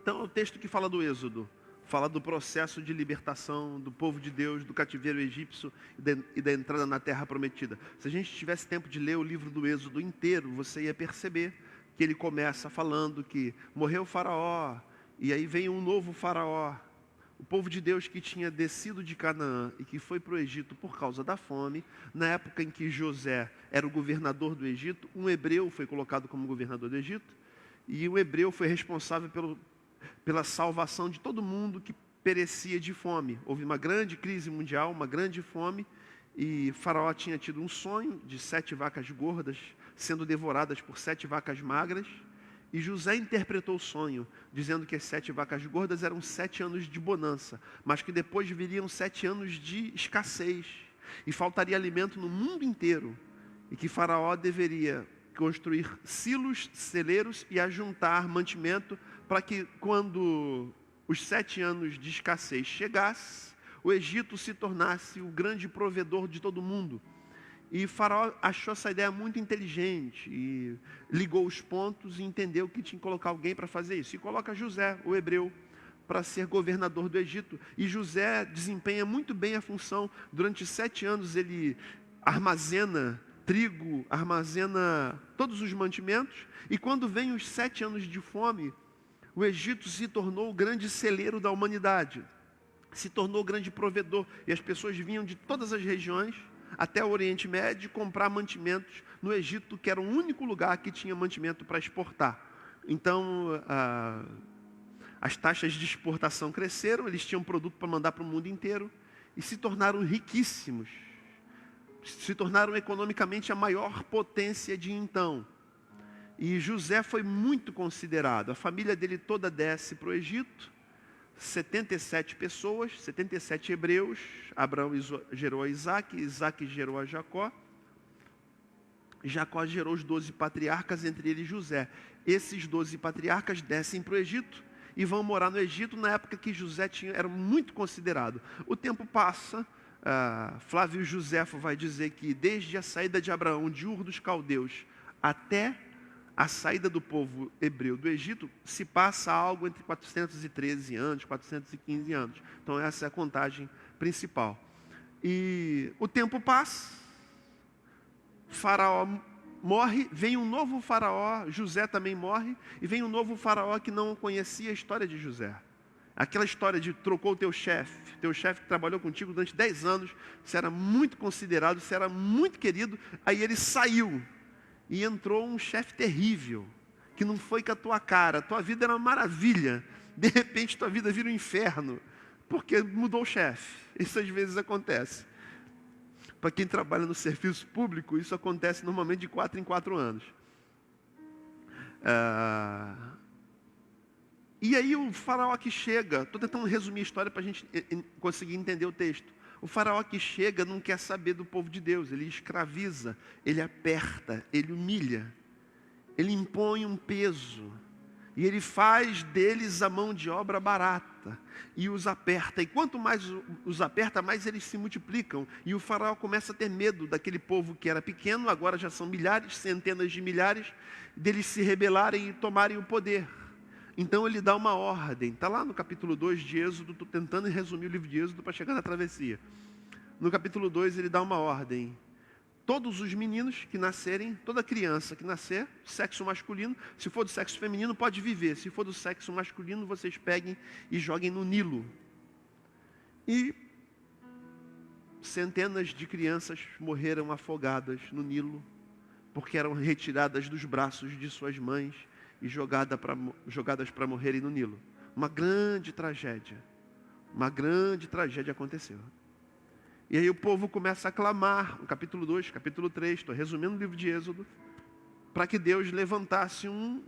Então, é o texto que fala do Êxodo. Fala do processo de libertação do povo de Deus, do cativeiro egípcio e da entrada na terra prometida. Se a gente tivesse tempo de ler o livro do Êxodo inteiro, você ia perceber que ele começa falando que morreu o faraó, e aí vem um novo faraó. O povo de Deus que tinha descido de Canaã e que foi para o Egito por causa da fome, na época em que José era o governador do Egito, um hebreu foi colocado como governador do Egito, e o hebreu foi responsável pela salvação de todo mundo que perecia de fome. Houve uma grande crise mundial, uma grande fome, e Faraó tinha tido um sonho de 7 vacas gordas sendo devoradas por 7 vacas magras, e José interpretou o sonho, dizendo que as 7 vacas gordas eram 7 anos de bonança, mas que depois viriam 7 anos de escassez, e faltaria alimento no mundo inteiro, e que Faraó deveria construir silos, celeiros e ajuntar mantimento para que quando os 7 anos de escassez chegasse, o Egito se tornasse o grande provedor de todo mundo. E Faraó achou essa ideia muito inteligente e ligou os pontos e entendeu que tinha que colocar alguém para fazer isso. E coloca José, o hebreu, para ser governador do Egito. E José desempenha muito bem a função. Durante 7 anos ele armazena trigo, armazena todos os mantimentos, e quando vem os 7 anos de fome, o Egito se tornou o grande celeiro da humanidade, se tornou o grande provedor, e as pessoas vinham de todas as regiões, até o Oriente Médio, comprar mantimentos no Egito, que era o único lugar que tinha mantimento para exportar. Então, as taxas de exportação cresceram, eles tinham produto para mandar para o mundo inteiro, e se tornaram riquíssimos. Se tornaram economicamente a maior potência de então. E José foi muito considerado. A família dele toda desce para o Egito. 77 pessoas, 77 hebreus. Abraão gerou a Isaac, Isaac gerou a Jacó. Jacó gerou os 12 patriarcas, entre eles José. Esses 12 patriarcas descem para o Egito e vão morar no Egito na época que José era muito considerado. O tempo passa. Flávio Joséfo vai dizer que desde a saída de Abraão de Ur dos Caldeus até a saída do povo hebreu do Egito, se passa algo entre 413 anos, 415 anos. Então essa é a contagem principal. E o tempo passa, Faraó morre, vem um novo faraó, José também morre, e vem um novo faraó que não conhecia a história de José. Aquela história de trocou o teu chefe que trabalhou contigo durante 10 anos, você era muito considerado, você era muito querido, aí ele saiu e entrou um chefe terrível, que não foi com a tua cara, tua vida era uma maravilha, de repente tua vida vira um inferno, porque mudou o chefe. Isso às vezes acontece. Para quem trabalha no serviço público, isso acontece normalmente de 4 em 4 anos. E aí o faraó que chega, estou tentando resumir a história para a gente conseguir entender o texto. O faraó que chega não quer saber do povo de Deus, ele escraviza, ele aperta, ele humilha, ele impõe um peso, e ele faz deles a mão de obra barata, e os aperta, e quanto mais os aperta, mais eles se multiplicam, e o faraó começa a ter medo daquele povo que era pequeno, agora já são milhares, centenas de milhares, deles se rebelarem e tomarem o poder. Então ele dá uma ordem, está lá no capítulo 2 de Êxodo, estou tentando resumir o livro de Êxodo para chegar na travessia. No capítulo 2 ele dá uma ordem. Todos os meninos que nascerem, toda criança que nascer, sexo masculino, se for do sexo feminino pode viver, se for do sexo masculino vocês peguem e joguem no Nilo. E centenas de crianças morreram afogadas no Nilo, porque eram retiradas dos braços de suas mães e jogadas para morrerem no Nilo. Uma grande tragédia aconteceu. E aí o povo começa a clamar, no capítulo 2, capítulo 3, estou resumindo o livro de Êxodo, para que Deus levantasse um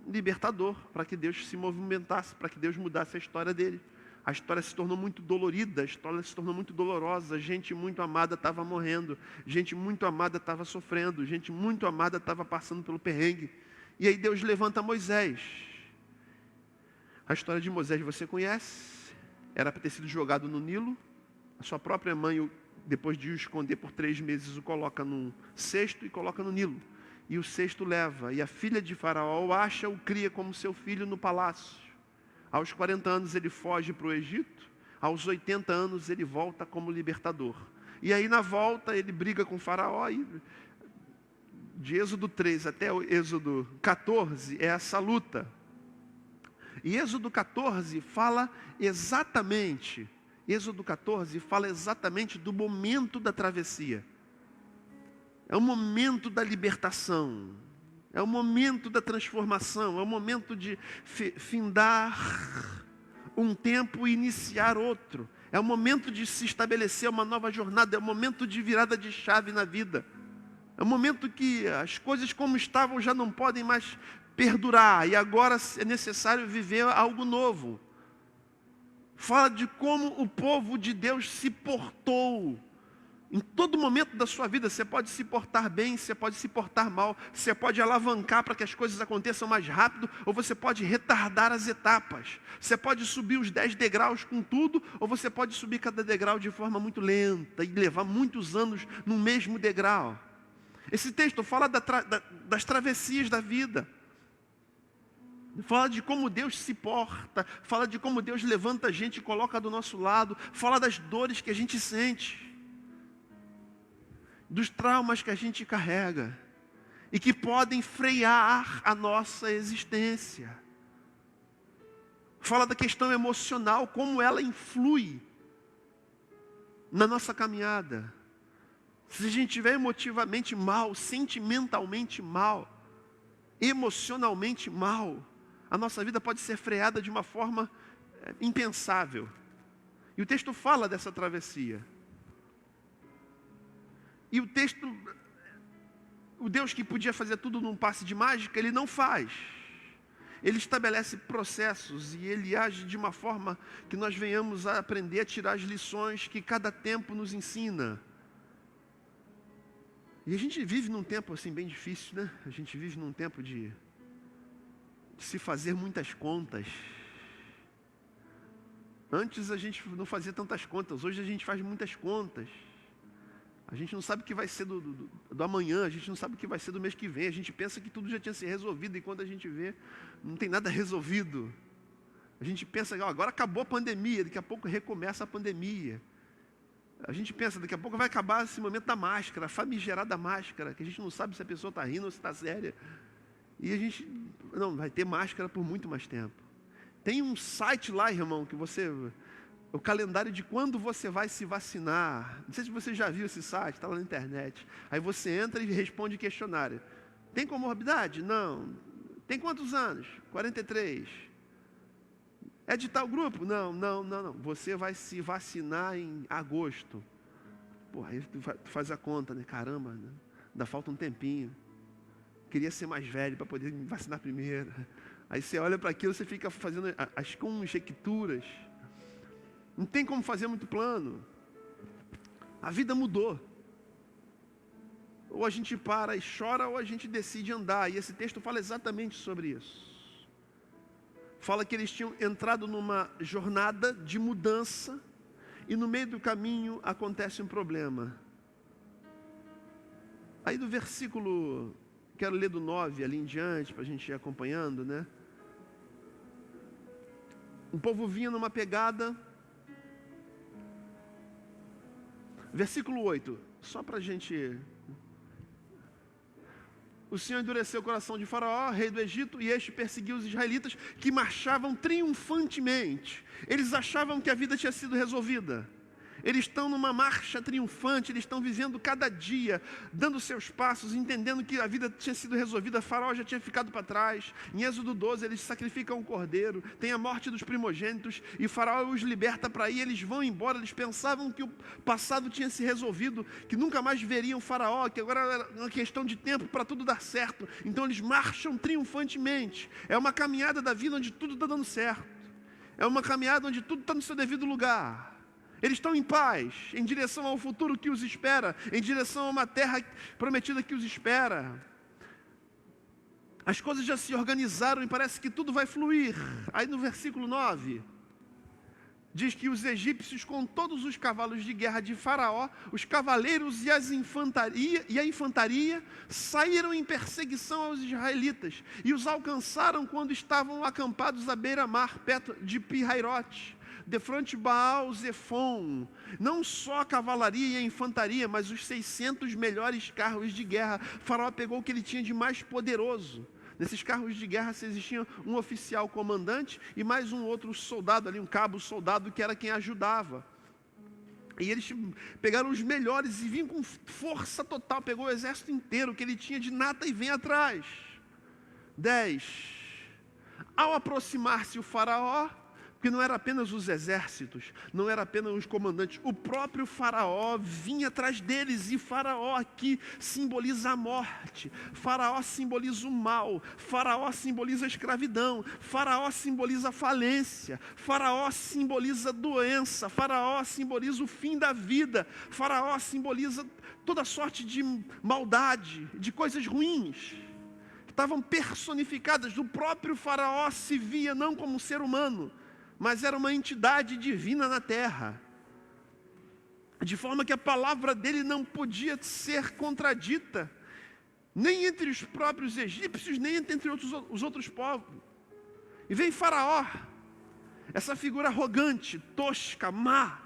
libertador, para que Deus se movimentasse, para que Deus mudasse a história dele. A história se tornou muito dolorida, a história se tornou muito dolorosa, gente muito amada estava morrendo, gente muito amada estava sofrendo, gente muito amada estava passando pelo perrengue. E aí Deus levanta Moisés. A história de Moisés você conhece, era para ter sido jogado no Nilo, a sua própria mãe, depois de o esconder por 3 meses, o coloca num cesto e coloca no Nilo. E o cesto leva, e a filha de Faraó o acha, o cria como seu filho no palácio. Aos 40 anos ele foge para o Egito. Aos 80 anos ele volta como libertador. E aí na volta ele briga com o faraó. E de Êxodo 3 até o Êxodo 14 é essa luta. E Êxodo 14 fala exatamente do momento da travessia. É o momento da libertação. É o momento da transformação. É o momento de findar um tempo e iniciar outro. É o momento de se estabelecer uma nova jornada. É o momento de virada de chave na vida. É o momento que as coisas como estavam já não podem mais perdurar. E agora é necessário viver algo novo. Fala de como o povo de Deus se portou. Em todo momento da sua vida, você pode se portar bem, você pode se portar mal, você pode alavancar para que as coisas aconteçam mais rápido, ou você pode retardar as etapas. Você pode subir os 10 degraus com tudo, ou você pode subir cada degrau de forma muito lenta e levar muitos anos no mesmo degrau. Esse texto fala das travessias da vida. Fala de como Deus se porta, fala de como Deus levanta a gente e coloca do nosso lado, fala das dores que a gente sente, dos traumas que a gente carrega e que podem frear a nossa existência. Fala da questão emocional, como ela influi na nossa caminhada. Se a gente estiver emotivamente mal, sentimentalmente mal, emocionalmente mal, a nossa vida pode ser freada de uma forma impensável. E o texto fala dessa travessia. E o texto, o Deus que podia fazer tudo num passe de mágica, Ele não faz. Ele estabelece processos e Ele age de uma forma que nós venhamos a aprender a tirar as lições que cada tempo nos ensina. E a gente vive num tempo assim bem difícil, né? A gente vive num tempo de se fazer muitas contas. Antes a gente não fazia tantas contas, hoje a gente faz muitas contas. A gente não sabe o que vai ser do amanhã, a gente não sabe o que vai ser do mês que vem. A gente pensa que tudo já tinha se resolvido e quando a gente vê, não tem nada resolvido. A gente pensa, agora acabou a pandemia, daqui a pouco recomeça a pandemia. A gente pensa, daqui a pouco vai acabar esse momento da máscara, a famigerada máscara, que a gente não sabe se a pessoa está rindo ou se está séria. E a gente, não, vai ter máscara por muito mais tempo. Tem um site lá, irmão, que o calendário de quando você vai se vacinar. Não sei se você já viu esse site, está lá na internet. Aí você entra e responde questionário. Tem comorbidade? Não. Tem quantos anos? 43. É de tal grupo? Não. Você vai se vacinar em agosto. Pô, aí tu faz a conta, né? Caramba, né? Ainda falta um tempinho. Queria ser mais velho para poder me vacinar primeiro. Aí você olha para aquilo, você fica fazendo as conjecturas. Não tem como fazer muito plano. A vida mudou. Ou a gente para e chora, ou a gente decide andar. E esse texto fala exatamente sobre isso. Fala que eles tinham entrado numa jornada de mudança e no meio do caminho acontece um problema. Aí do versículo, quero ler do 9 ali em diante, para a gente ir acompanhando, né? O povo vinha numa pegada. Versículo 8, só para a gente... O Senhor endureceu o coração de Faraó, rei do Egito, e este perseguiu os israelitas que marchavam triunfantemente. Eles achavam que a vida tinha sido resolvida. Eles estão numa marcha triunfante, eles estão vivendo cada dia, dando seus passos, entendendo que a vida tinha sido resolvida, Faraó já tinha ficado para trás. Em Êxodo 12, eles sacrificam um cordeiro, tem a morte dos primogênitos, e Faraó os liberta para ir, eles vão embora, eles pensavam que o passado tinha se resolvido, que nunca mais veriam Faraó, que agora era uma questão de tempo para tudo dar certo. Então eles marcham triunfantemente. É uma caminhada da vida onde tudo está dando certo. É uma caminhada onde tudo está no seu devido lugar. Eles estão em paz, em direção ao futuro que os espera, em direção a uma terra prometida que os espera. As coisas já se organizaram e parece que tudo vai fluir. Aí no versículo 9, diz que os egípcios, com todos os cavalos de guerra de Faraó, os cavaleiros e a infantaria, saíram em perseguição aos israelitas e os alcançaram quando estavam acampados à beira-mar, perto de Pi-Hairote, defronte de Baal-Zefon. Não só a cavalaria e a infantaria, mas os 600 melhores carros de guerra. Faraó pegou o que ele tinha de mais poderoso. Nesses carros de guerra existia um oficial comandante e mais um outro soldado ali, um cabo soldado, que era quem ajudava. E eles pegaram os melhores e vinham com força total, pegou o exército inteiro que ele tinha de nata e vem atrás. 10. Ao aproximar-se o faraó, porque não era apenas os exércitos, não era apenas os comandantes, o próprio faraó vinha atrás deles, e faraó aqui simboliza a morte, faraó simboliza o mal, faraó simboliza a escravidão, faraó simboliza a falência, faraó simboliza a doença, faraó simboliza o fim da vida, faraó simboliza toda sorte de maldade, de coisas ruins, estavam personificadas. O próprio faraó se via não como um ser humano, mas era uma entidade divina na terra, de forma que a palavra dele não podia ser contradita, nem entre os próprios egípcios, nem entre os outros povos. E vem Faraó, essa figura arrogante, tosca, má,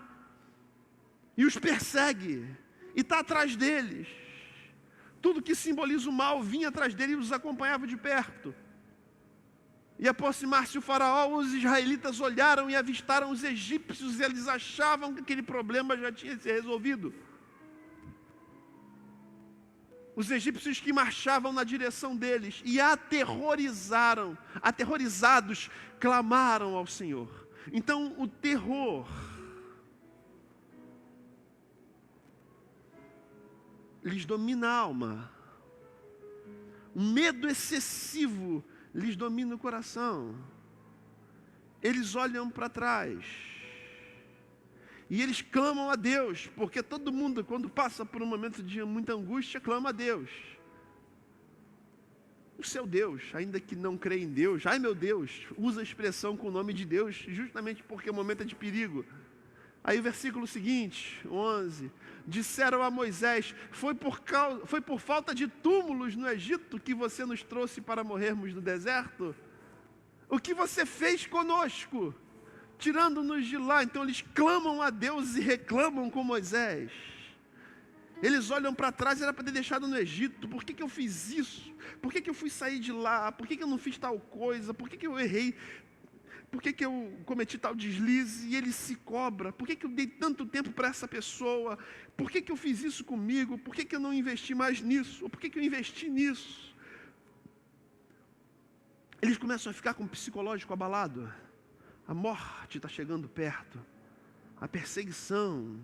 e os persegue, e está atrás deles. Tudo que simboliza o mal vinha atrás dele e os acompanhava de perto. E aproximar-se o faraó, os israelitas olharam e avistaram os egípcios, e eles achavam que aquele problema já tinha se resolvido. Os egípcios que marchavam na direção deles e aterrorizados, clamaram ao Senhor. Então o terror lhes domina a alma, o medo excessivo lhes domina o coração. Eles olham para trás e eles clamam a Deus, porque todo mundo, quando passa por um momento de muita angústia, clama a Deus. O seu Deus, ainda que não crê em Deus, ai meu Deus, usa a expressão com o nome de Deus, justamente porque o momento é de perigo. Aí o versículo seguinte, 11, disseram a Moisés: foi por falta de túmulos no Egito que você nos trouxe para morrermos no deserto? O que você fez conosco, tirando-nos de lá? Então eles clamam a Deus e reclamam com Moisés. Eles olham para trás, era para ter deixado no Egito. Por que eu fiz isso? Por que eu fui sair de lá? Por que eu não fiz tal coisa? Por que eu errei? Por que eu cometi tal deslize? E ele se cobra. Por que eu dei tanto tempo para essa pessoa? Por que eu fiz isso comigo? Por que eu não investi mais nisso? Ou por que eu investi nisso? Eles começam a ficar com o psicológico abalado. A morte está chegando perto. A perseguição.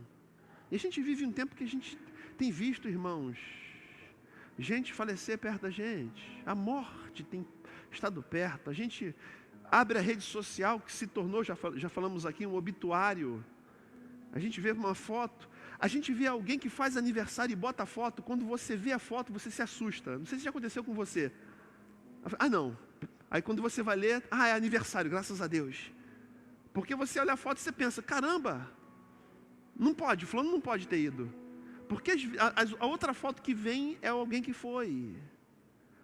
E a gente vive um tempo que a gente tem visto, irmãos, gente falecer perto da gente. A morte tem estado perto. A gente abre a rede social, que se tornou, já falamos aqui, um obituário. A gente vê uma foto, a gente vê alguém que faz aniversário e bota a foto. Quando você vê a foto, você se assusta. Não sei se já aconteceu com você. Ah, não. Aí quando você vai ler, é aniversário, graças a Deus. Porque você olha a foto e você pensa: caramba, não pode, fulano não pode ter ido. Porque a outra foto que vem é alguém que foi.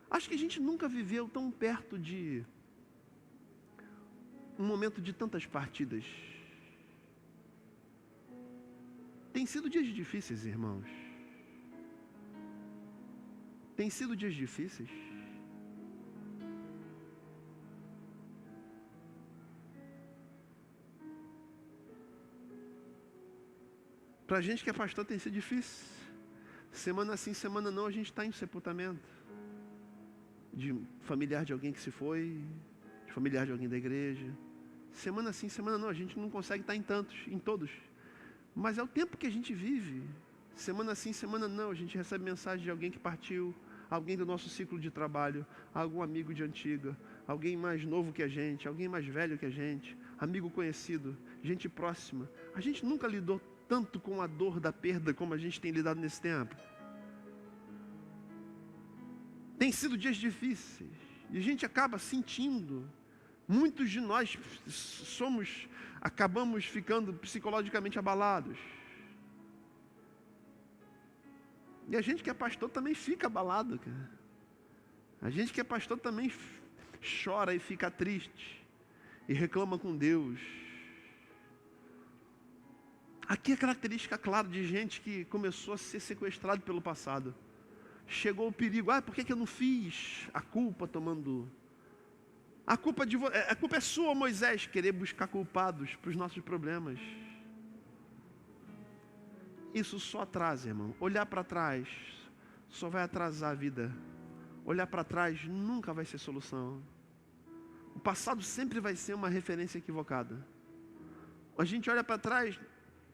Acho que a gente nunca viveu tão perto de um momento de tantas partidas. Tem sido dias difíceis, irmãos. Tem sido dias difíceis. Para a gente que é pastor tem sido difícil. Semana sim, semana não, a gente está em sepultamento. De familiar de alguém que se foi, de familiar de alguém da igreja. Semana sim, semana não, a gente não consegue estar em todos. Mas é o tempo que a gente vive. Semana sim, semana não, a gente recebe mensagem de alguém que partiu, alguém do nosso ciclo de trabalho, algum amigo de antiga, alguém mais novo que a gente, alguém mais velho que a gente, amigo conhecido, gente próxima. A gente nunca lidou tanto com a dor da perda como a gente tem lidado nesse tempo. Tem sido dias difíceis, e a gente acaba sentindo Muitos de nós acabamos ficando psicologicamente abalados. E a gente que é pastor também fica abalado, cara. A gente que é pastor também chora e fica triste. E reclama com Deus. Aqui é característica clara de gente que começou a ser sequestrado pelo passado. Chegou o perigo. Por que eu não fiz? A culpa tomando. A culpa é sua, Moisés, querer buscar culpados para os nossos problemas. Isso só atrasa, irmão. Olhar para trás só vai atrasar a vida. Olhar para trás nunca vai ser solução. O passado sempre vai ser uma referência equivocada. A gente olha para trás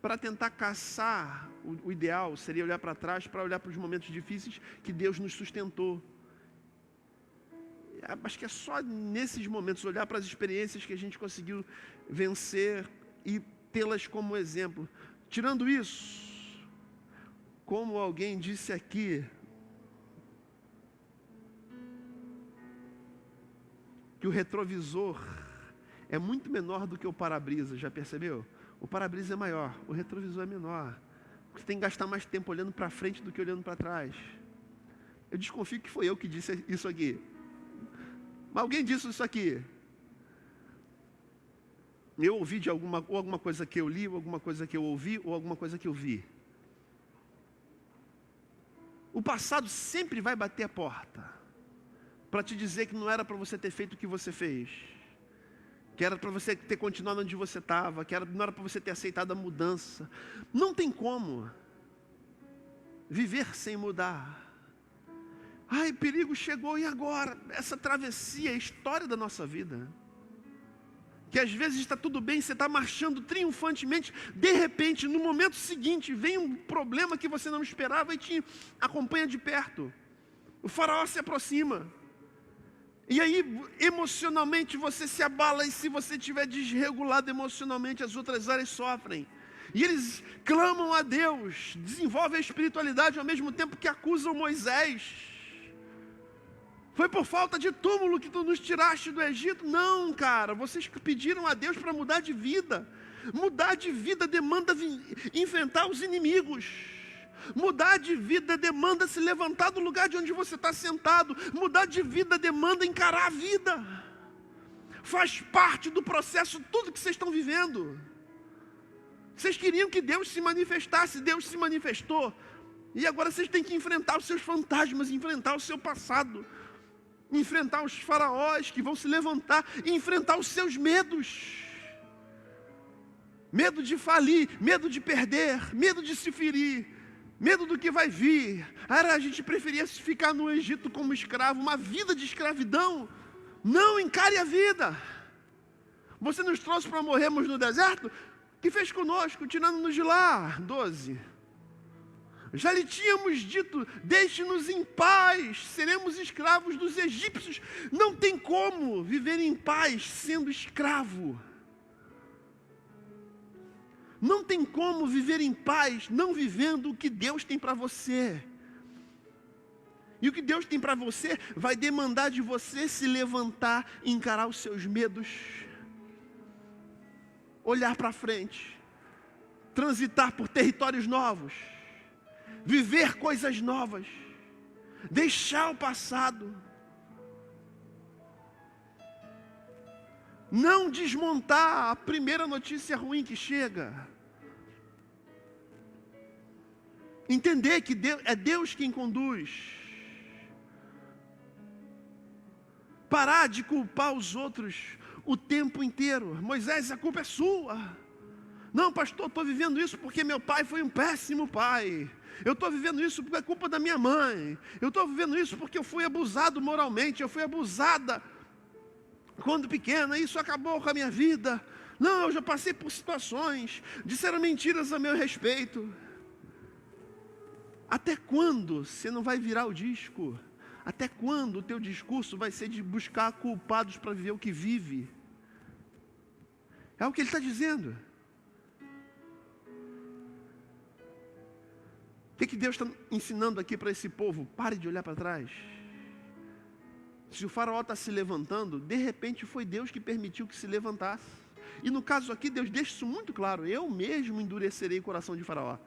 para tentar caçar o ideal, seria olhar para trás, para olhar para os momentos difíceis que Deus nos sustentou. Acho que é só nesses momentos, olhar para as experiências que a gente conseguiu vencer e tê-las como exemplo. Tirando isso, como alguém disse aqui, que o retrovisor é muito menor do que o para-brisa, já percebeu? O para-brisa é maior, o retrovisor é menor. Você tem que gastar mais tempo olhando para frente do que olhando para trás. Eu desconfio que foi eu que disse isso aqui. Mas alguém disse isso aqui. Eu ouvi de alguma coisa que eu li, ou alguma coisa que eu ouvi, ou alguma coisa que eu vi. O passado sempre vai bater a porta para te dizer que não era para você ter feito o que você fez, que era para você ter continuado onde você estava, não era para você ter aceitado a mudança. Não tem como viver sem mudar. Perigo chegou, e agora? Essa travessia é a história da nossa vida. Que às vezes está tudo bem, você está marchando triunfantemente, de repente, no momento seguinte, vem um problema que você não esperava e te acompanha de perto. O faraó se aproxima. E aí, emocionalmente, você se abala, e se você estiver desregulado emocionalmente, as outras áreas sofrem. E eles clamam a Deus, desenvolvem a espiritualidade ao mesmo tempo que acusam Moisés. Foi por falta de túmulo que tu nos tiraste do Egito? Não, cara, vocês pediram a Deus para mudar de vida. Mudar de vida demanda enfrentar os inimigos. Mudar de vida demanda se levantar do lugar de onde você está sentado. Mudar de vida demanda encarar a vida. Faz parte do processo tudo que vocês estão vivendo. Vocês queriam que Deus se manifestasse, Deus se manifestou. E agora vocês têm que enfrentar os seus fantasmas, enfrentar o seu passado, enfrentar os faraós que vão se levantar, e enfrentar os seus medos. Medo de falir, medo de perder, medo de se ferir, medo do que vai vir. A gente preferia ficar no Egito como escravo, uma vida de escravidão. Não, encare a vida. Você nos trouxe para morrermos no deserto? O que fez conosco, tirando-nos de lá? 12. Já lhe tínhamos dito, deixe-nos em paz, seremos escravos dos egípcios. Não tem como viver em paz sendo escravo. Não tem como viver em paz não vivendo o que Deus tem para você. E o que Deus tem para você vai demandar de você se levantar e encarar os seus medos, olhar para frente, transitar por territórios novos, viver coisas novas, deixar o passado, não desmontar a primeira notícia ruim que chega, entender que é Deus quem conduz, parar de culpar os outros o tempo inteiro. Moisés, a culpa é sua. Não, pastor, estou vivendo isso porque meu pai foi um péssimo pai. Eu estou vivendo isso porque é culpa da minha mãe. Eu estou vivendo isso porque eu fui abusado moralmente. Eu fui abusada quando pequena. Isso acabou com a minha vida. Não, eu já passei por situações. Disseram mentiras a meu respeito. Até quando você não vai virar o disco? Até quando o teu discurso vai ser de buscar culpados para viver o que vive? É o que ele está dizendo. O que Deus está ensinando aqui para esse povo? Pare de olhar para trás. Se o faraó está se levantando, de repente foi Deus que permitiu que se levantasse. E no caso aqui, Deus deixa isso muito claro: eu mesmo endurecerei o coração de faraó.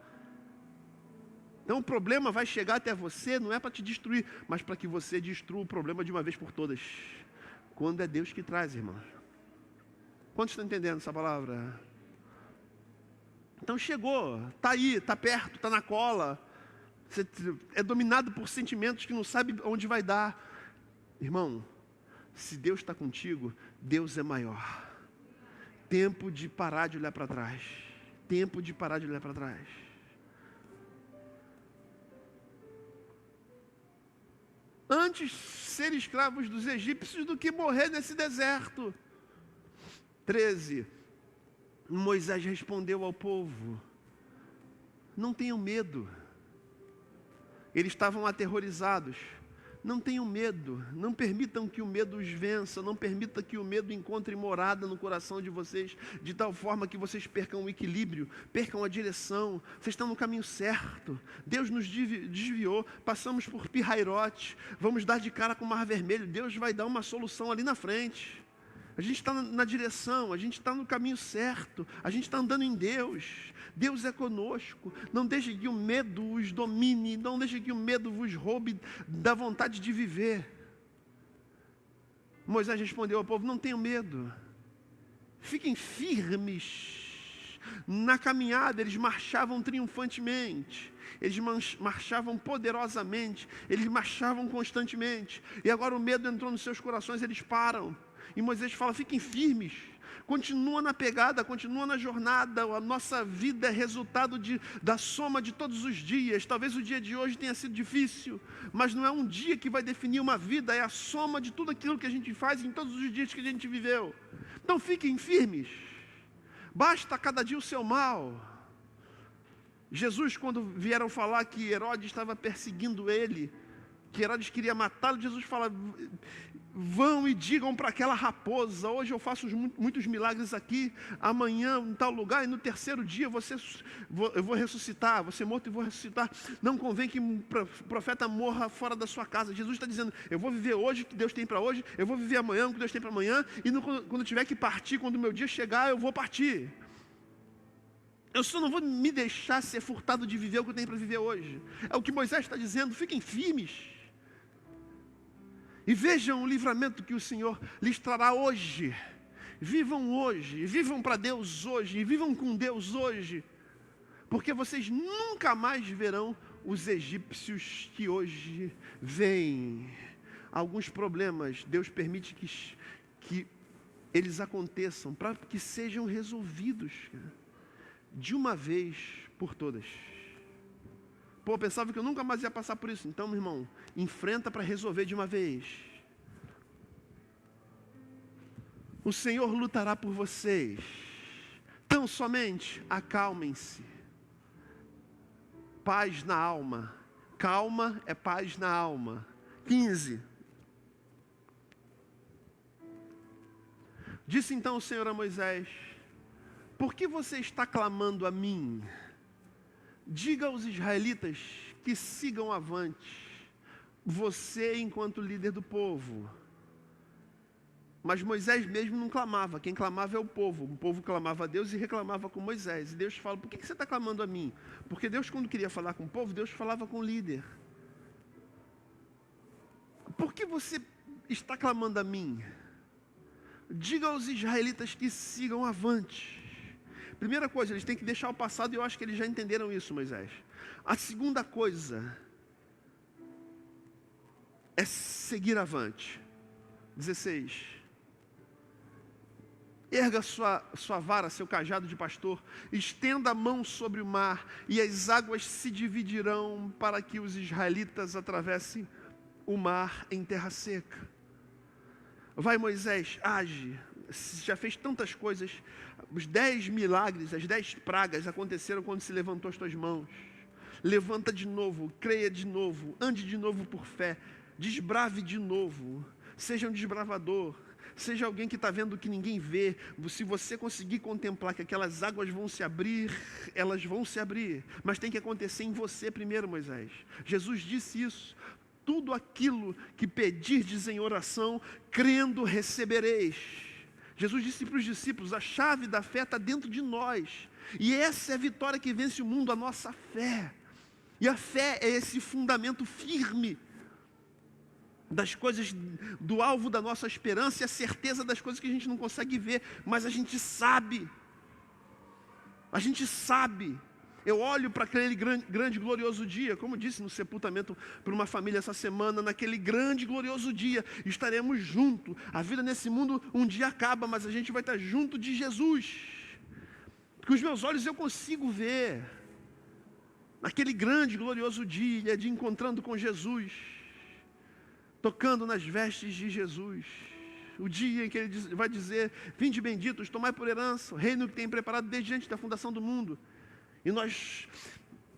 Então o problema vai chegar até você, não é para te destruir, mas para que você destrua o problema de uma vez por todas. Quando é Deus que traz, irmãos. Quantos estão entendendo essa palavra? Então chegou, está aí, está perto, está na cola. Você é dominado por sentimentos que não sabe onde vai dar. Irmão, se Deus está contigo, Deus é maior. Tempo de parar de olhar para trás. Tempo de parar de olhar para trás. Antes ser escravos dos egípcios do que morrer nesse deserto. 13. Moisés respondeu ao povo: não tenham medo. Eles estavam aterrorizados. Não tenham medo, não permitam que o medo os vença, não permita que o medo encontre morada no coração de vocês, de tal forma que vocês percam o equilíbrio, percam a direção. Vocês estão no caminho certo. Deus nos desviou, passamos por Pi-Hairote, vamos dar de cara com o Mar Vermelho. Deus vai dar uma solução ali na frente. A gente está na direção, a gente está no caminho certo, a gente está andando em Deus. Deus é conosco. Não deixe que o medo os domine, não deixe que o medo vos roube da vontade de viver. Moisés respondeu ao povo: não tenham medo, fiquem firmes. Na caminhada eles marchavam triunfantemente, eles marchavam poderosamente, eles marchavam constantemente. E agora o medo entrou nos seus corações, eles param. E Moisés fala: fiquem firmes, continua na pegada, continua na jornada. A nossa vida é resultado da soma de todos os dias. Talvez o dia de hoje tenha sido difícil, mas não é um dia que vai definir uma vida, é a soma de tudo aquilo que a gente faz em todos os dias que a gente viveu. Então fiquem firmes, basta cada dia o seu mal. Jesus, quando vieram falar que Herodes estava perseguindo ele, que Herodes queria matá-lo, Jesus fala: vão e digam para aquela raposa: hoje eu faço muitos milagres aqui, amanhã em tal lugar, e no terceiro dia eu vou ressuscitar, vou ser morto e vou ressuscitar. Não convém que um profeta morra fora da sua casa. Jesus está dizendo: eu vou viver hoje o que Deus tem para hoje, eu vou viver amanhã o que Deus tem para amanhã, e quando tiver que partir, quando o meu dia chegar, eu vou partir. Eu só não vou me deixar ser furtado de viver o que eu tenho para viver hoje. É o que Moisés está dizendo: fiquem firmes. E vejam o livramento que o Senhor lhes trará hoje. Vivam hoje, vivam para Deus hoje, e vivam com Deus hoje. Porque vocês nunca mais verão os egípcios que hoje vêm. Alguns problemas, Deus permite que eles aconteçam, para que sejam resolvidos de uma vez por todas. Pô, eu pensava que eu nunca mais ia passar por isso. Então, meu irmão, enfrenta para resolver de uma vez. O Senhor lutará por vocês. Tão somente acalmem-se. Paz na alma. Calma é paz na alma. 15. Disse então o Senhor a Moisés: por que você está clamando a mim? Diga aos israelitas que sigam avante, você enquanto líder do povo. Mas Moisés mesmo não clamava, quem clamava é o povo clamava a Deus e reclamava com Moisés. E Deus fala: por que você está clamando a mim? Porque Deus, quando queria falar com o povo, Deus falava com o líder. Por que você está clamando a mim? Diga aos israelitas que sigam avante. Primeira coisa, eles têm que deixar o passado, e eu acho que eles já entenderam isso, Moisés. A segunda coisa é seguir avante. 16. Erga sua vara, seu cajado de pastor, estenda a mão sobre o mar, e as águas se dividirão para que os israelitas atravessem o mar em terra seca. Vai, Moisés, age. Já fez tantas coisas. Os 10 milagres, as 10 pragas aconteceram quando se levantou as tuas mãos. Levanta de novo, creia de novo, ande de novo por fé, desbrave de novo, seja um desbravador, seja alguém que está vendo o que ninguém vê. Se você conseguir contemplar que aquelas águas vão se abrir, elas vão se abrir, mas tem que acontecer em você primeiro, Moisés. Jesus disse isso. tudo aquilo que pedirdes em oração, crendo recebereis. Jesus disse para os discípulos, a chave da fé está dentro de nós. E essa é a vitória que vence o mundo, a nossa fé. E a fé é esse fundamento firme das coisas, do alvo da nossa esperança e a certeza das coisas que a gente não consegue ver, mas a gente sabe. A gente sabe. Eu olho para aquele grande glorioso dia, como disse no sepultamento para uma família essa semana, naquele grande glorioso dia, estaremos juntos. A vida nesse mundo um dia acaba, mas a gente vai estar junto de Jesus. Com os meus olhos eu consigo ver, naquele grande glorioso dia de encontrando com Jesus, tocando nas vestes de Jesus. O dia em que Ele vai dizer, vinde benditos, tomai por herança o reino que tem preparado desde antes da fundação do mundo. E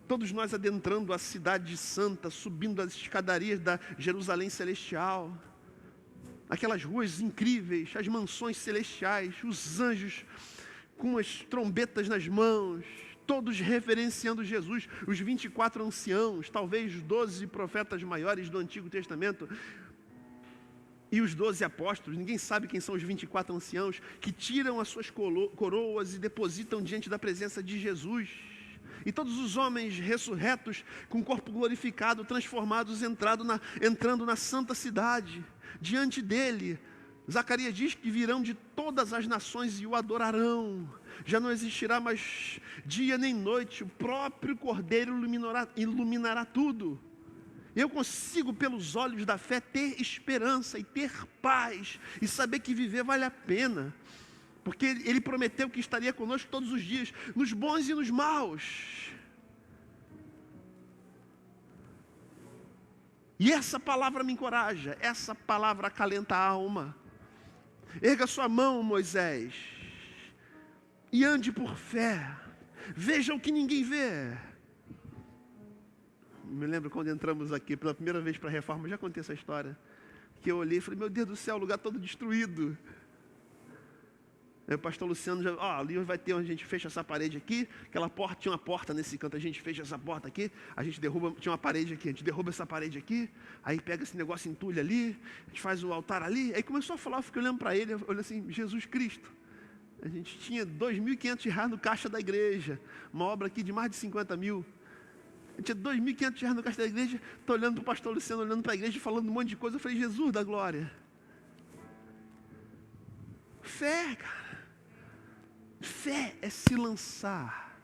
todos nós adentrando a cidade santa, subindo as escadarias da Jerusalém celestial, aquelas ruas incríveis, as mansões celestiais, os anjos com as trombetas nas mãos, todos reverenciando Jesus, os 24 anciãos, talvez os 12 profetas maiores do Antigo Testamento, e os 12 apóstolos, ninguém sabe quem são os 24 anciãos, que tiram as suas coroas e depositam diante da presença de Jesus. E todos os homens ressurretos, com o corpo glorificado, transformados, entrando na santa cidade, diante dele. Zacarias diz que virão de todas as nações e o adorarão. Já não existirá mais dia nem noite, o próprio Cordeiro iluminará tudo. Eu consigo, pelos olhos da fé, ter esperança e ter paz, e saber que viver vale a pena. Porque Ele prometeu que estaria conosco todos os dias, nos bons e nos maus. E essa palavra me encoraja, essa palavra acalenta a alma. Erga sua mão, Moisés, e ande por fé. Veja o que ninguém vê. Me lembro quando entramos aqui pela primeira vez para a reforma, já contei essa história, que eu olhei e falei, meu Deus do céu, o lugar todo destruído. Aí o pastor Luciano já, ali vai ter onde a gente fecha essa parede aqui, aquela porta, tinha uma porta nesse canto, a gente fecha essa porta aqui, a gente derruba, tinha uma parede aqui, a gente derruba essa parede aqui, aí pega esse negócio, entulha ali, a gente faz o altar ali, aí começou a falar, eu fiquei olhando para ele, eu olhei assim, Jesus Cristo. A gente tinha R$2.500 no caixa da igreja, uma obra aqui de mais de 50 mil. Eu tinha R$2.500 no caixa da igreja, estou olhando para o pastor Luciano, olhando para a igreja, falando um monte de coisa, eu falei, Jesus da glória. Fé, cara. Fé é se lançar.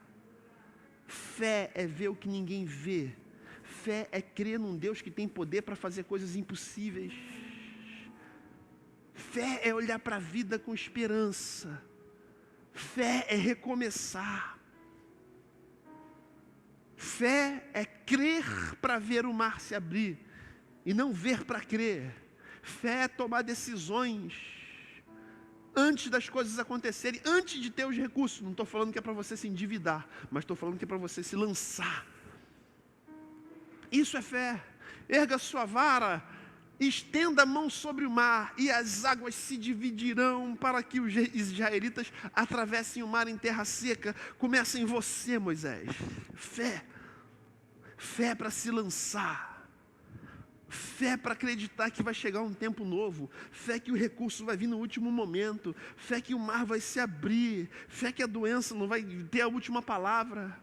Fé é ver o que ninguém vê. Fé é crer num Deus que tem poder para fazer coisas impossíveis. Fé é olhar para a vida com esperança. Fé é recomeçar. Fé é crer para ver o mar se abrir e não ver para crer. Fé é tomar decisões antes das coisas acontecerem, antes de ter os recursos. Não estou falando que é para você se endividar, mas estou falando que é para você se lançar. Isso é fé. Erga sua vara, estenda a mão sobre o mar, e as águas se dividirão para que os israelitas atravessem o mar em terra seca. Começa em você, Moisés. Fé. Fé para se lançar. Fé para acreditar que vai chegar um tempo novo. Fé que o recurso vai vir no último momento. Fé que o mar vai se abrir. Fé que a doença não vai ter a última palavra.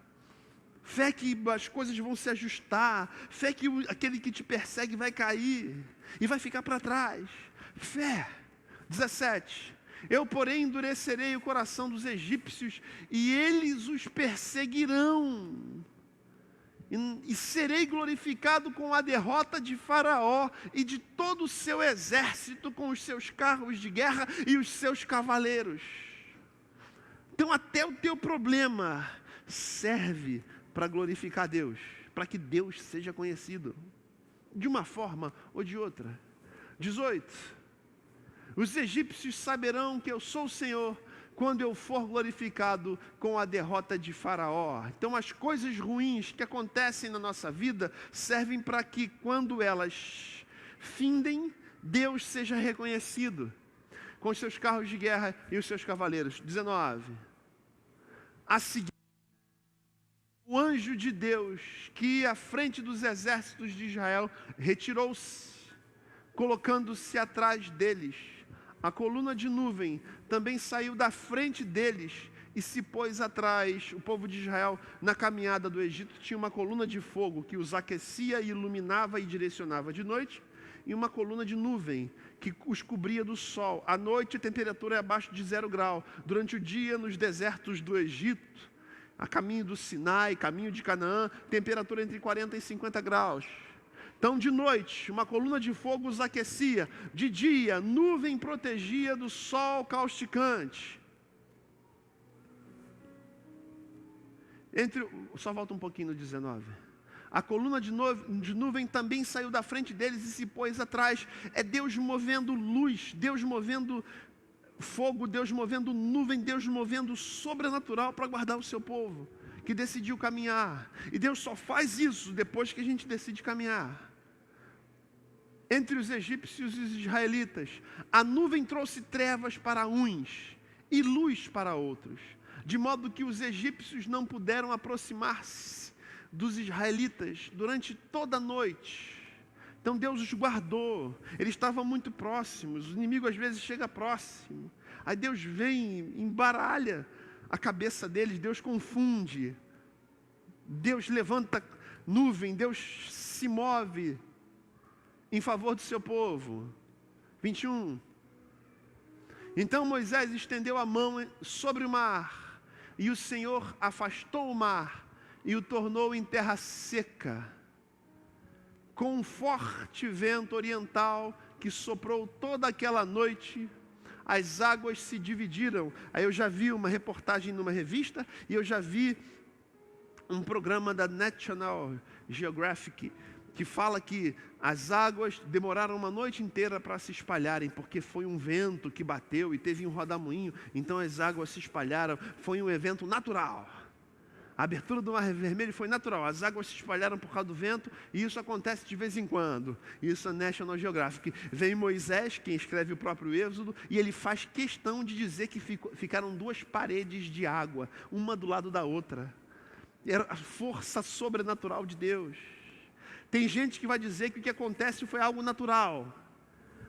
Fé que as coisas vão se ajustar. Fé que aquele que te persegue vai cair e vai ficar para trás. Fé. 17. Eu, porém, endurecerei o coração dos egípcios e eles os perseguirão. E serei glorificado com a derrota de Faraó e de todo o seu exército, com os seus carros de guerra e os seus cavaleiros. Então até o teu problema serve para glorificar Deus, para que Deus seja conhecido, de uma forma ou de outra. 18. Os egípcios saberão que eu sou o Senhor, quando eu for glorificado com a derrota de Faraó. Então as coisas ruins que acontecem na nossa vida servem para que, quando elas findem, Deus seja reconhecido com os seus carros de guerra e os seus cavaleiros. 19. A seguir, o anjo anjo de Deus, que ia à frente dos exércitos de Israel, retirou-se, colocando-se atrás deles. A coluna de nuvem também saiu da frente deles e se pôs atrás. O povo de Israel, na caminhada do Egito, tinha uma coluna de fogo que os aquecia, iluminava e direcionava de noite, e uma coluna de nuvem que os cobria do sol. À noite a temperatura é abaixo de 0 grau. Durante o dia, nos desertos do Egito, a caminho do Sinai, caminho de Canaã, temperatura entre 40 e 50 graus. Então, de noite, uma coluna de fogo os aquecia. De dia, nuvem protegia do sol causticante. Só volta um pouquinho no 19. A coluna de nuvem também saiu da frente deles e se pôs atrás. É Deus movendo luz, Deus movendo fogo, Deus movendo nuvem, Deus movendo sobrenatural para guardar o seu povo, que decidiu caminhar. E Deus só faz isso depois que a gente decide caminhar. Entre os egípcios e os israelitas, a nuvem trouxe trevas para uns e luz para outros, de modo que os egípcios não puderam aproximar-se dos israelitas durante toda a noite. Então Deus os guardou, eles estavam muito próximos, o inimigo às vezes chega próximo, aí Deus vem, embaralha a cabeça deles, Deus confunde, Deus levanta nuvem, Deus se move em favor do seu povo. 21. Então Moisés estendeu a mão sobre o mar, e o Senhor afastou o mar e o tornou em terra seca, com um forte vento oriental que soprou toda aquela noite. As águas se dividiram. Aí eu já vi uma reportagem numa revista, e eu já vi um programa da National Geographic, que fala que as águas demoraram uma noite inteira para se espalharem, porque foi um vento que bateu e teve um rodamuinho, então as águas se espalharam. Foi um evento natural. A abertura do Mar Vermelho foi natural, as águas se espalharam por causa do vento, e isso acontece de vez em quando. Isso é National Geographic. Vem Moisés, quem escreve o próprio Êxodo, e ele faz questão de dizer que ficaram 2 paredes de água, uma do lado da outra. Era a força sobrenatural de Deus. Tem gente que vai dizer que o que acontece foi algo natural,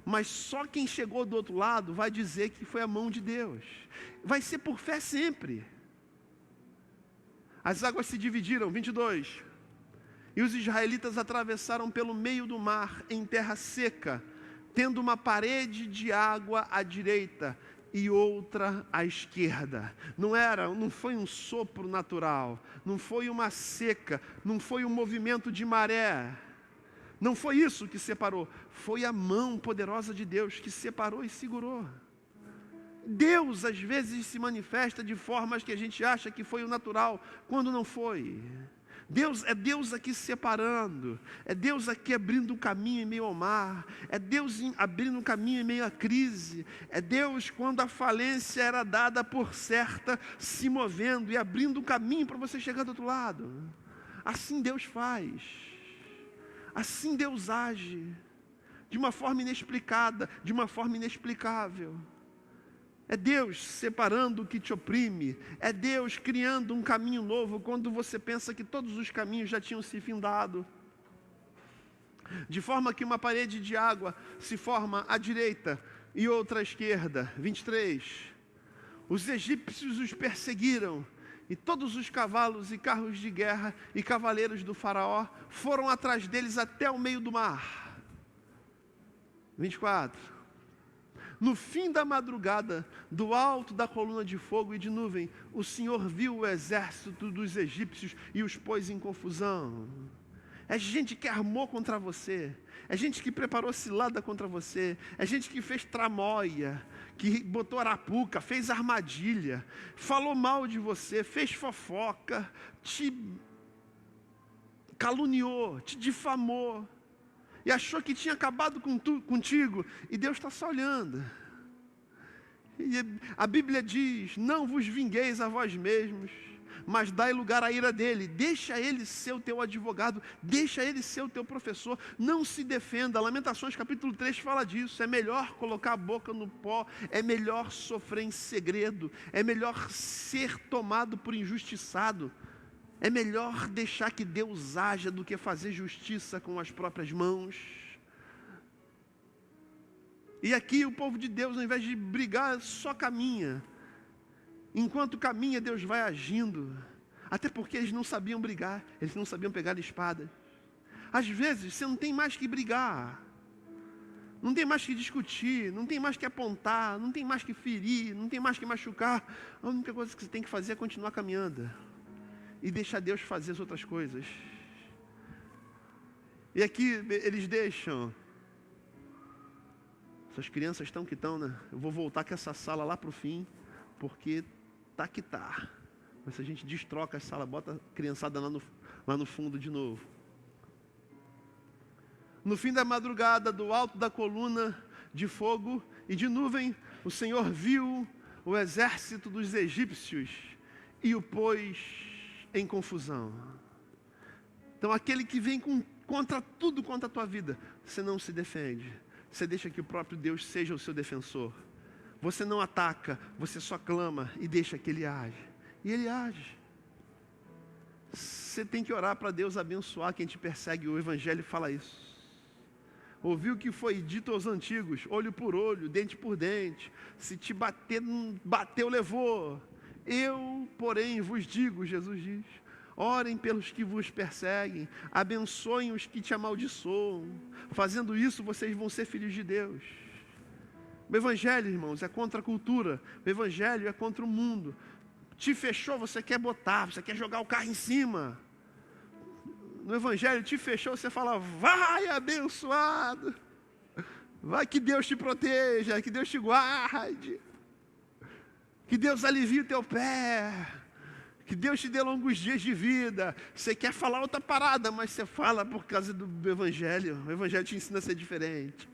mas só quem chegou do outro lado vai dizer que foi a mão de Deus. Vai ser por fé sempre. As águas se dividiram, 22. E os israelitas atravessaram pelo meio do mar em terra seca, tendo uma parede de água à direita e outra à esquerda. Não foi um sopro natural, não foi uma seca, não foi um movimento de maré. Não foi isso que separou, foi a mão poderosa de Deus que separou e segurou. Deus às vezes se manifesta de formas que a gente acha que foi o natural, quando não foi. Deus aqui separando, é Deus aqui abrindo um caminho em meio ao mar, é Deus abrindo um caminho em meio à crise, é Deus, quando a falência era dada por certa, se movendo e abrindo um caminho para você chegar do outro lado. Assim Deus faz, assim Deus age, de uma forma inexplicada, de uma forma inexplicável. É Deus separando o que te oprime. É Deus criando um caminho novo quando você pensa que todos os caminhos já tinham se findado. De forma que uma parede de água se forma à direita e outra à esquerda. 23. Os egípcios os perseguiram, e todos os cavalos e carros de guerra e cavaleiros do faraó foram atrás deles até o meio do mar. 24. No fim da madrugada, do alto da coluna de fogo e de nuvem, o Senhor viu o exército dos egípcios e os pôs em confusão. É gente que armou contra você, é gente que preparou cilada contra você, é gente que fez tramóia, que botou arapuca, fez armadilha, falou mal de você, fez fofoca, te caluniou, te difamou, e achou que tinha acabado contigo, e Deus está só olhando. E a Bíblia diz: não vos vingueis a vós mesmos, mas dai lugar à ira dele. Deixa ele ser o teu advogado, deixa ele ser o teu professor, não se defenda. Lamentações capítulo 3 fala disso. É melhor colocar a boca no pó, é melhor sofrer em segredo, é melhor ser tomado por injustiçado É melhor deixar que Deus haja do que fazer justiça com as próprias mãos. E aqui o povo de Deus, ao invés de brigar, só caminha. Enquanto caminha, Deus vai agindo. Até porque eles não sabiam brigar, eles não sabiam pegar a espada. Às vezes você não tem mais que brigar, não tem mais que discutir, não tem mais que apontar, não tem mais que ferir, não tem mais que machucar. A única coisa que você tem que fazer é continuar caminhando e deixar Deus fazer as outras coisas. E aqui eles deixam. Essas crianças estão que estão, né? Eu vou voltar com essa sala lá para o fim, porque tá que tá. Mas se a gente destroca a sala, bota a criançada lá no fundo de novo. No fim da madrugada, do alto da coluna de fogo e de nuvem, o Senhor viu o exército dos egípcios e o pôs em confusão. Então, aquele que vem contra tudo, contra a tua vida, você não se defende. Você deixa que o próprio Deus seja o seu defensor. Você não ataca, você só clama e deixa que Ele age. E Ele age. Você tem que orar para Deus abençoar quem te persegue. O Evangelho fala isso. Ouviu o que foi dito aos antigos, olho por olho, dente por dente. Se te bater, bateu, levou. Eu, porém, vos digo, Jesus diz, orem pelos que vos perseguem, abençoem os que te amaldiçoam. Fazendo isso, vocês vão ser filhos de Deus. O Evangelho, irmãos, é contra a cultura. O Evangelho é contra o mundo. Te fechou, você quer botar, você quer jogar o carro em cima. No Evangelho te fechou, você fala, vai abençoado, vai que Deus te proteja, que Deus te guarde, que Deus alivie o teu pé, que Deus te dê longos dias de vida. Você quer falar outra parada, mas você fala por causa do Evangelho. O Evangelho te ensina a ser diferente.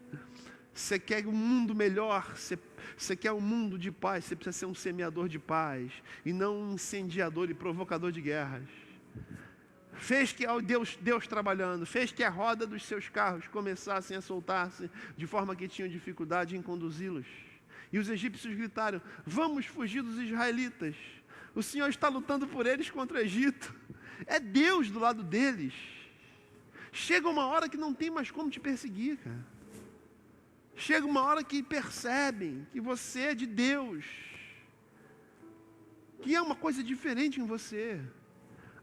Você quer um mundo melhor, você quer um mundo de paz, você precisa ser um semeador de paz, e não um incendiador e provocador de guerras. Fez que Deus trabalhando, fez que a roda dos seus carros começassem a soltar-se, de forma que tinham dificuldade em conduzi-los. E os egípcios gritaram, vamos fugir dos israelitas. O Senhor está lutando por eles contra o Egito. É Deus do lado deles. Chega uma hora que não tem mais como te perseguir, cara. Chega uma hora que percebem que você é de Deus, que é uma coisa diferente em você.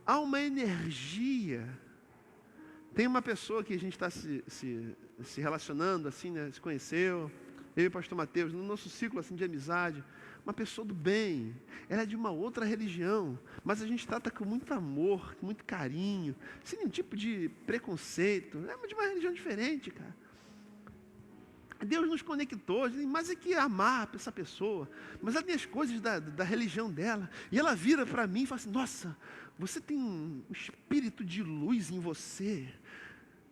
Há uma energia. Tem uma pessoa que a gente está se relacionando, assim, né? Se conheceu, eu e o pastor Mateus, no nosso ciclo assim, de amizade, uma pessoa do bem. Ela é de uma outra religião, mas a gente trata com muito amor, com muito carinho, sem nenhum tipo de preconceito. É de uma religião diferente, cara. Deus nos conectou, mas é que amar essa pessoa, mas ela tem as coisas da religião dela, e ela vira para mim e fala assim, nossa, você tem um espírito de luz em você,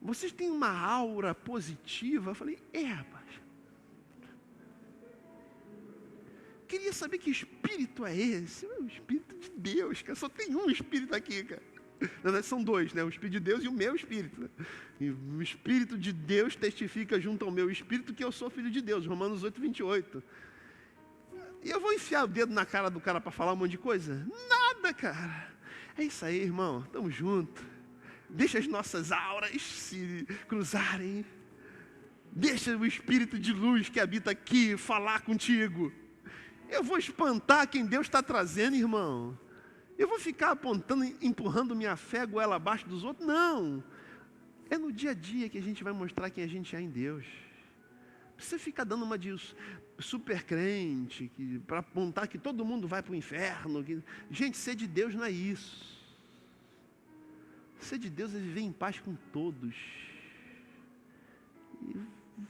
vocês têm uma aura positiva. Eu falei, rapaz, queria saber que espírito é esse. É o Espírito de Deus, cara, só tem um espírito aqui, cara. Na verdade são dois, né? O Espírito de Deus e o meu Espírito, né? E o Espírito de Deus testifica junto ao meu Espírito que eu sou filho de Deus, Romanos 8, 28. E eu vou enfiar o dedo na cara do cara para falar um monte de coisa? Nada, cara. É isso aí, irmão, estamos juntos. Deixa as nossas auras se cruzarem. Deixa o Espírito de luz que habita aqui falar contigo. Eu vou espantar quem Deus está trazendo, irmão. Eu vou ficar apontando, empurrando minha fé goela abaixo dos outros? Não. É no dia a dia que a gente vai mostrar quem a gente é em Deus. Você fica dando uma de super crente, para apontar que todo mundo vai para o inferno. Gente, ser de Deus não é isso. Ser de Deus é viver em paz com todos. E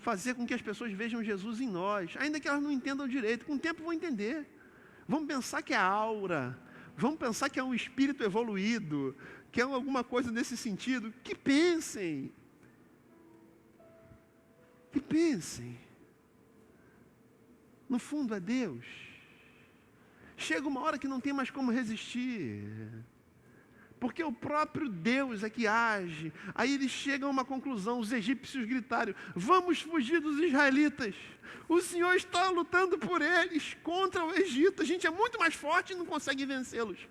fazer com que as pessoas vejam Jesus em nós, ainda que elas não entendam direito. Com o tempo vão entender. Vão pensar que é aura. Vamos pensar que é um espírito evoluído, que é alguma coisa nesse sentido. Que pensem. Que pensem. No fundo é Deus. Chega uma hora que não tem mais como resistir. Porque o próprio Deus é que age. Aí eles chegam a uma conclusão, os egípcios gritaram, vamos fugir dos israelitas. O Senhor está lutando por eles contra o Egito. A gente é muito mais forte e não consegue vencê-los.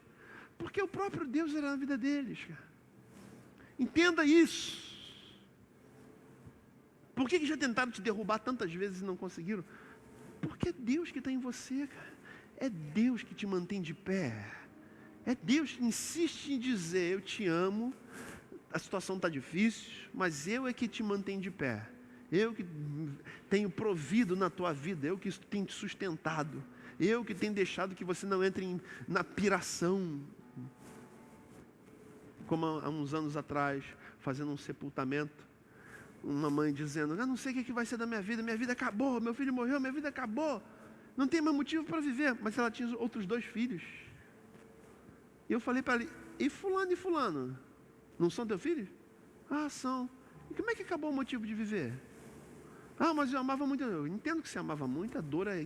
Porque o próprio Deus era na vida deles, cara. Entenda isso. Por que já tentaram te derrubar tantas vezes e não conseguiram? Porque é Deus que está em você, cara. É Deus que te mantém de pé. É Deus que insiste em dizer, eu te amo, a situação está difícil, mas eu é que te mantém de pé. Eu que tenho provido na tua vida, eu que tenho te sustentado. Eu que tenho deixado que você não entre na piração. Como há uns anos atrás, fazendo um sepultamento, uma mãe dizendo, eu não sei o que vai ser da minha vida acabou, meu filho morreu, minha vida acabou. Não tem mais motivo para viver. Mas ela tinha outros 2 filhos. E eu falei para ela, e fulano? Não são teus filhos? Ah, são. E como é que acabou o motivo de viver? Ah, mas eu amava muito. Eu entendo que você amava muito, a dor é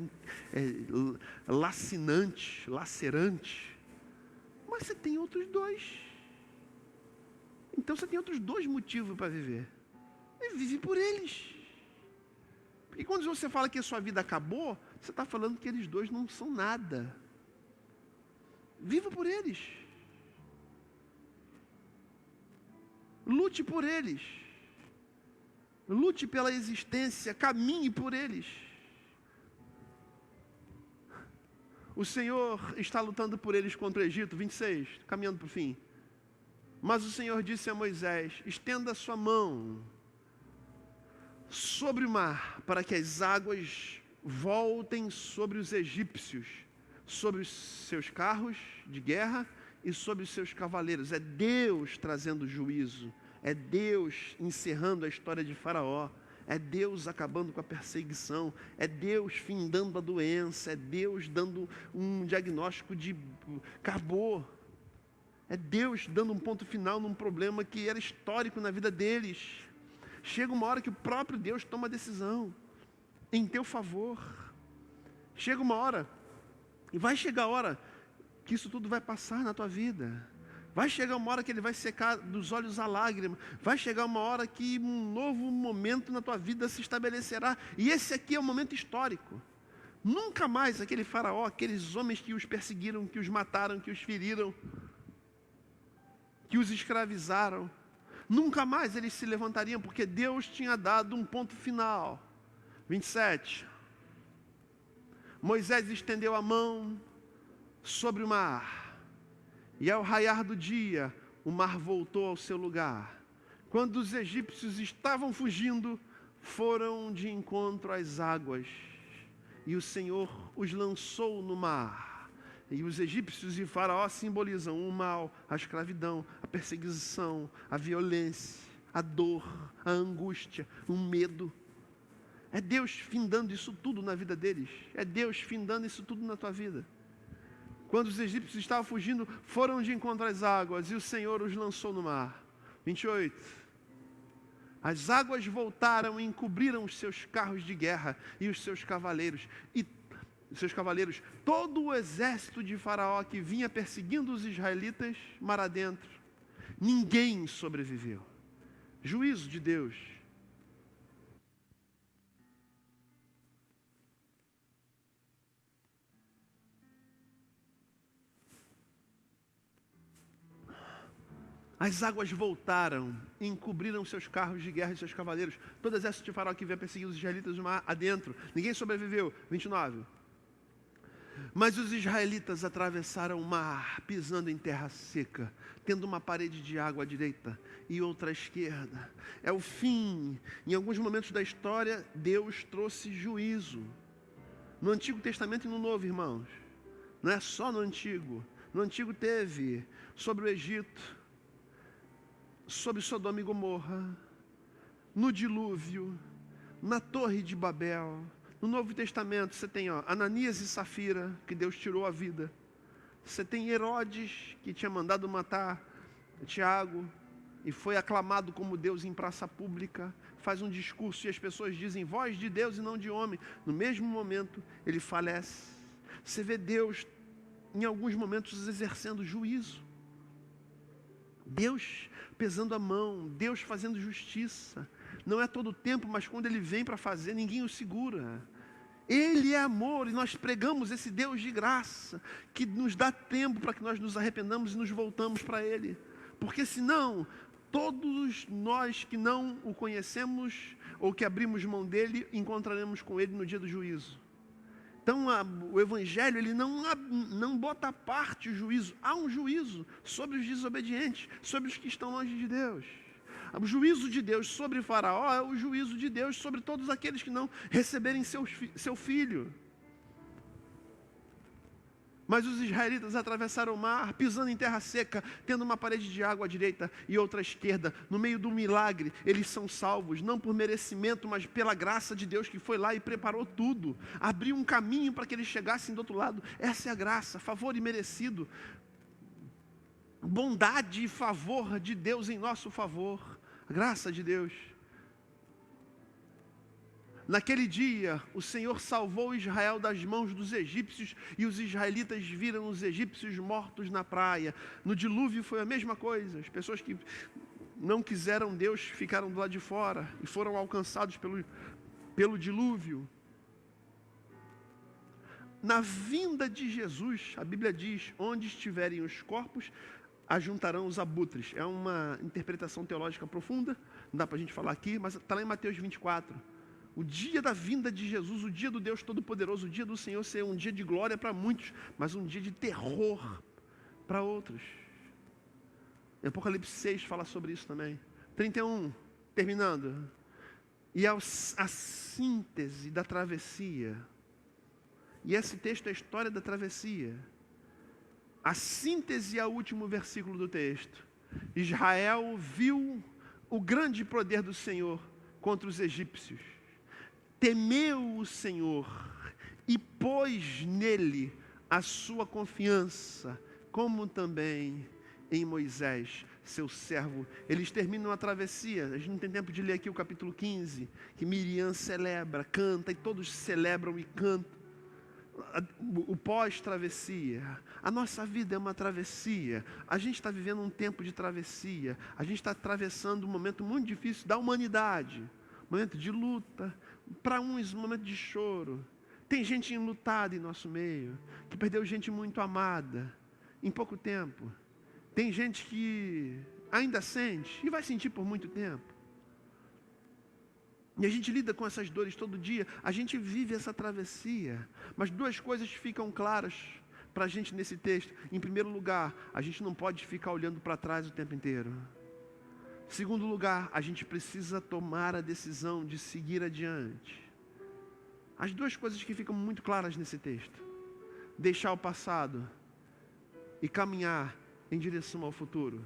lacinante, lacerante. Mas você tem outros 2. Então você tem outros 2 motivos para viver. E vive por eles. Porque quando você fala que a sua vida acabou, você está falando que eles 2 não são nada. Viva por eles. Lute por eles. Lute pela existência, caminhe por eles. O Senhor está lutando por eles contra o Egito, 26, caminhando para o fim. Mas o Senhor disse a Moisés, estenda a sua mão sobre o mar, para que as águas voltem sobre os egípcios, sobre os seus carros de guerra e sobre os seus cavaleiros. É Deus trazendo juízo, é Deus encerrando a história de Faraó, é Deus acabando com a perseguição, é Deus findando a doença, é Deus dando um diagnóstico de acabou. É Deus dando um ponto final num problema que era histórico na vida deles. Chega uma hora que o próprio Deus toma a decisão em teu favor. Chega uma hora, e vai chegar a hora que isso tudo vai passar na tua vida. Vai chegar uma hora que Ele vai secar dos olhos a lágrima. Vai chegar uma hora que um novo momento na tua vida se estabelecerá. E esse aqui é um momento histórico. Nunca mais aquele faraó, aqueles homens que os perseguiram, que os mataram, que os feriram, que os escravizaram, nunca mais eles se levantariam, porque Deus tinha dado um ponto final. 27. Moisés estendeu a mão sobre o mar, e ao raiar do dia, o mar voltou ao seu lugar. Quando os egípcios estavam fugindo, foram de encontro às águas, e o Senhor os lançou no mar. E os egípcios e Faraó simbolizam o mal, a escravidão, a perseguição, a violência, a dor, a angústia, o medo. É Deus findando isso tudo na vida deles. É Deus findando isso tudo na tua vida. Quando os egípcios estavam fugindo, foram de encontro às águas, e o Senhor os lançou no mar. 28. As águas voltaram e encobriram os seus carros de guerra e os seus cavaleiros. Todo o exército de Faraó que vinha perseguindo os israelitas, mar adentro, ninguém sobreviveu. Juízo de Deus. As águas voltaram e encobriram seus carros de guerra e seus cavaleiros. Todo o exército de Faraó que vinha perseguindo os israelitas no mar adentro, ninguém sobreviveu. 29. Mas os israelitas atravessaram o mar, pisando em terra seca, tendo uma parede de água à direita e outra à esquerda. É o fim. Em alguns momentos da história, Deus trouxe juízo. No Antigo Testamento e no Novo, irmãos. Não é só no Antigo. No Antigo teve sobre o Egito, sobre Sodoma e Gomorra, no dilúvio, na Torre de Babel. No Novo Testamento você tem Ananias e Safira, que Deus tirou a vida. Você tem Herodes, que tinha mandado matar Tiago, e foi aclamado como Deus em praça pública. Faz um discurso e as pessoas dizem, voz de Deus e não de homem. No mesmo momento, ele falece. Você vê Deus, em alguns momentos, exercendo juízo. Deus pesando a mão, Deus fazendo justiça. Não é todo o tempo, mas quando Ele vem para fazer, ninguém o segura. Ele é amor e nós pregamos esse Deus de graça, que nos dá tempo para que nós nos arrependamos e nos voltamos para Ele. Porque senão, todos nós que não o conhecemos ou que abrimos mão dele, encontraremos com Ele no dia do juízo. Então o Evangelho ele não bota à parte o juízo. Há um juízo sobre os desobedientes, sobre os que estão longe de Deus. O juízo de Deus sobre Faraó é o juízo de Deus sobre todos aqueles que não receberem seu filho. Mas os israelitas atravessaram o mar, pisando em terra seca, tendo uma parede de água à direita e outra à esquerda. No meio do milagre, eles são salvos, não por merecimento, mas pela graça de Deus que foi lá e preparou tudo. Abriu um caminho para que eles chegassem do outro lado. Essa é a graça, favor imerecido. Bondade e favor de Deus em nosso favor. A graça de Deus. Naquele dia, o Senhor salvou Israel das mãos dos egípcios e os israelitas viram os egípcios mortos na praia. No dilúvio foi a mesma coisa. As pessoas que não quiseram Deus ficaram do lado de fora e foram alcançados pelo dilúvio. Na vinda de Jesus, a Bíblia diz, onde estiverem os corpos, ajuntarão os abutres. É uma interpretação teológica profunda, não dá para a gente falar aqui, mas está lá em Mateus 24. O dia da vinda de Jesus, o dia do Deus Todo-Poderoso, o dia do Senhor ser um dia de glória para muitos, mas um dia de terror para outros. Em Apocalipse 6 fala sobre isso também. 31, terminando. E a síntese da travessia. E esse texto é a história da travessia. A síntese é o último versículo do texto. Israel viu o grande poder do Senhor contra os egípcios. Temeu o Senhor e pôs nele a sua confiança, como também em Moisés, seu servo. Eles terminam a travessia. A gente não tem tempo de ler aqui o capítulo 15, que Miriam celebra, canta, e todos celebram e cantam. O pós-travessia. A nossa vida é uma travessia. A gente está vivendo um tempo de travessia. A gente está atravessando um momento muito difícil da humanidade. Um momento de luta. Para uns, um momento de choro. Tem gente enlutada em nosso meio, que perdeu gente muito amada em pouco tempo. Tem gente que ainda sente e vai sentir por muito tempo. E a gente lida com essas dores todo dia. A gente vive essa travessia. Mas duas coisas ficam claras para a gente nesse texto. Em primeiro lugar, a gente não pode ficar olhando para trás o tempo inteiro. Em segundo lugar, a gente precisa tomar a decisão de seguir adiante. As duas coisas que ficam muito claras nesse texto. Deixar o passado e caminhar em direção ao futuro.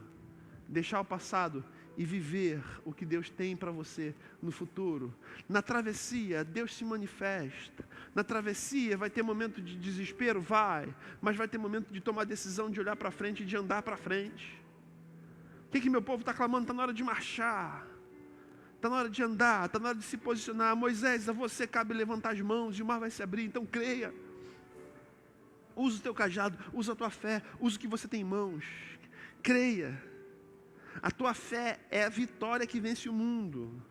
Deixar o passado e viver o que Deus tem para você no futuro. Na travessia, Deus se manifesta. Na travessia vai ter momento de desespero? Vai. Mas vai ter momento de tomar decisão, de olhar para frente e de andar para frente. O que meu povo está clamando? Está na hora de marchar. Está na hora de andar. Está na hora de se posicionar. Moisés, a você cabe levantar as mãos e o mar vai se abrir. Então creia. Usa o teu cajado, usa a tua fé, usa o que você tem em mãos. Creia. A tua fé é a vitória que vence o mundo.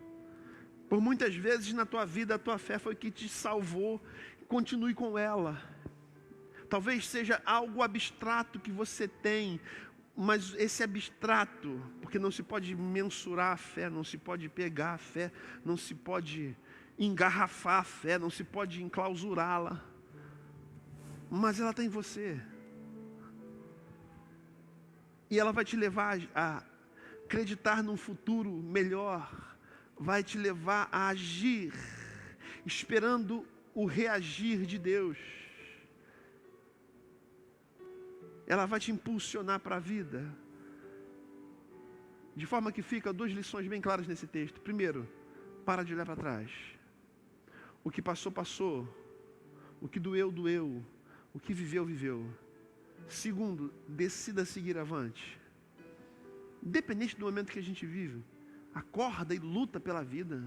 Por muitas vezes na tua vida, a tua fé foi que te salvou. Continue com ela. Talvez seja algo abstrato que você tem, mas esse abstrato, porque não se pode mensurar a fé, não se pode pegar a fé, não se pode engarrafar a fé, não se pode enclausurá-la. Mas ela está em você. E ela vai te levar a acreditar num futuro melhor, vai te levar a agir, esperando o reagir de Deus. Ela vai te impulsionar para a vida. De forma que fica duas lições bem claras nesse texto. Primeiro, para de olhar para trás. O que passou, passou. O que doeu, doeu. O que viveu, viveu. Segundo, decida seguir avante. Independente do momento que a gente vive, acorda e luta pela vida.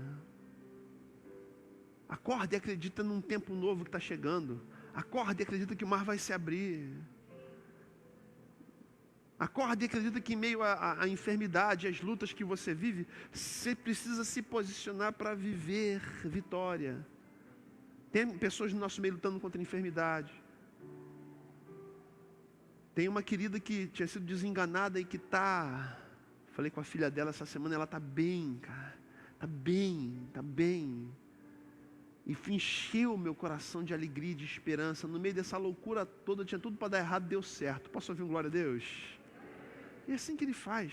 Acorda e acredita num tempo novo que está chegando. Acorda e acredita que o mar vai se abrir. Acorda e acredita que em meio à enfermidade, às lutas que você vive, você precisa se posicionar para viver vitória. Tem pessoas no nosso meio lutando contra a enfermidade. Tem uma querida que tinha sido desenganada e que está... Falei com a filha dela essa semana, ela está bem, cara. Está bem. E encheu o meu coração de alegria e de esperança. No meio dessa loucura toda, tinha tudo para dar errado, deu certo. Posso ouvir um glória a Deus? É assim que Ele faz.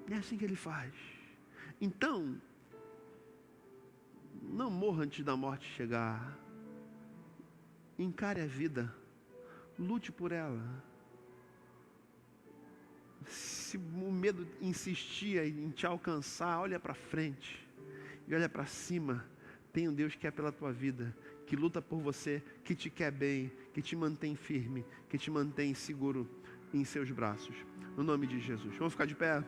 É assim que Ele faz. Então, não morra antes da morte chegar. Encare a vida. Lute por ela. Se o medo insistia em te alcançar, olha para frente e olha para cima. Tem um Deus que é pela tua vida, que luta por você, que te quer bem, que te mantém firme, que te mantém seguro em seus braços. No nome de Jesus. Vamos ficar de pé?